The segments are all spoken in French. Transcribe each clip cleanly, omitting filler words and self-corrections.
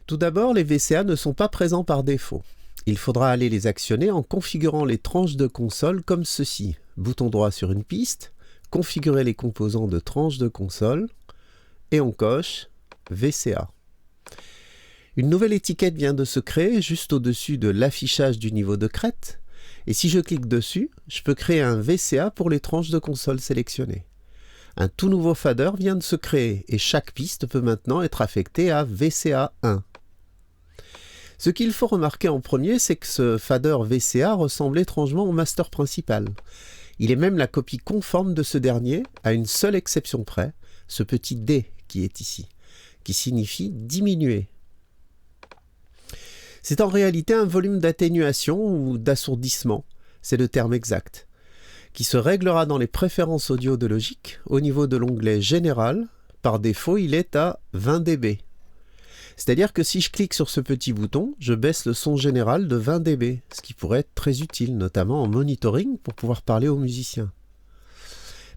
Tout d'abord, les VCA ne sont pas présents par défaut. Il faudra aller les actionner en configurant les tranches de console comme ceci. Bouton droit sur une piste, configurer les composants de tranches de console, et on coche VCA. Une nouvelle étiquette vient de se créer juste au-dessus de l'affichage du niveau de crête, et si je clique dessus, je peux créer un VCA pour les tranches de console sélectionnées. Un tout nouveau fader vient de se créer, et chaque piste peut maintenant être affectée à VCA 1. Ce qu'il faut remarquer en premier, c'est que ce fader VCA ressemble étrangement au master principal. Il est même la copie conforme de ce dernier, à une seule exception près, ce petit D qui est ici, qui signifie diminuer. C'est en réalité un volume d'atténuation ou d'assourdissement, c'est le terme exact, qui se réglera dans les préférences audio de Logic au niveau de l'onglet Général. Par défaut, il est à 20 dB. C'est-à-dire que si je clique sur ce petit bouton, je baisse le son général de 20 dB, ce qui pourrait être très utile, notamment en monitoring pour pouvoir parler aux musiciens.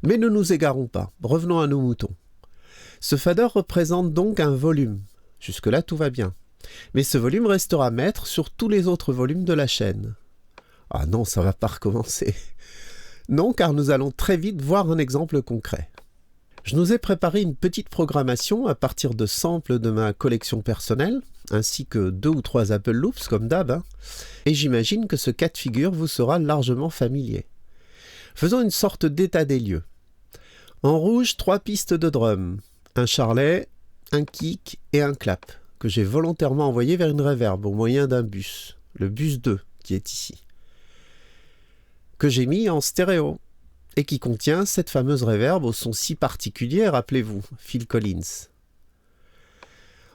Mais ne nous égarons pas, revenons à nos moutons. Ce fader représente donc un volume. Jusque-là, tout va bien. Mais ce volume restera maître sur tous les autres volumes de la chaîne. Ah non, ça va pas recommencer. Non, car nous allons très vite voir un exemple concret. Je nous ai préparé une petite programmation à partir de samples de ma collection personnelle, ainsi que 2 ou 3 Apple Loops comme d'hab, et j'imagine que ce cas de figure vous sera largement familier. Faisons une sorte d'état des lieux. En rouge, 3 pistes de drum, un charlet, un kick et un clap, que j'ai volontairement envoyé vers une reverb au moyen d'un bus, le bus 2 qui est ici, que j'ai mis en stéréo, et qui contient cette fameuse reverb au son si particulier, rappelez-vous, Phil Collins.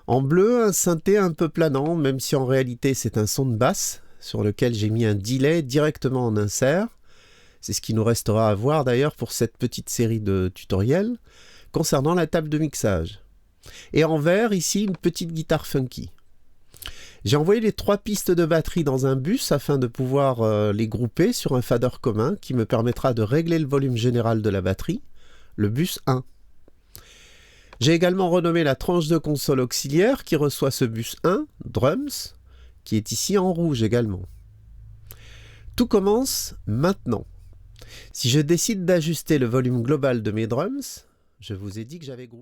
En bleu, un synthé un peu planant, même si en réalité c'est un son de basse, sur lequel j'ai mis un delay directement en insert. C'est ce qui nous restera à voir d'ailleurs pour cette petite série de tutoriels concernant la table de mixage. Et en vert, ici, une petite guitare funky. J'ai envoyé les 3 pistes de batterie dans un bus afin de pouvoir les grouper sur un fader commun qui me permettra de régler le volume général de la batterie, le bus 1. J'ai également renommé la tranche de console auxiliaire qui reçoit ce bus 1, drums, qui est ici en rouge également. Tout commence maintenant. Si je décide d'ajuster le volume global de mes drums, je vous ai dit que j'avais groupé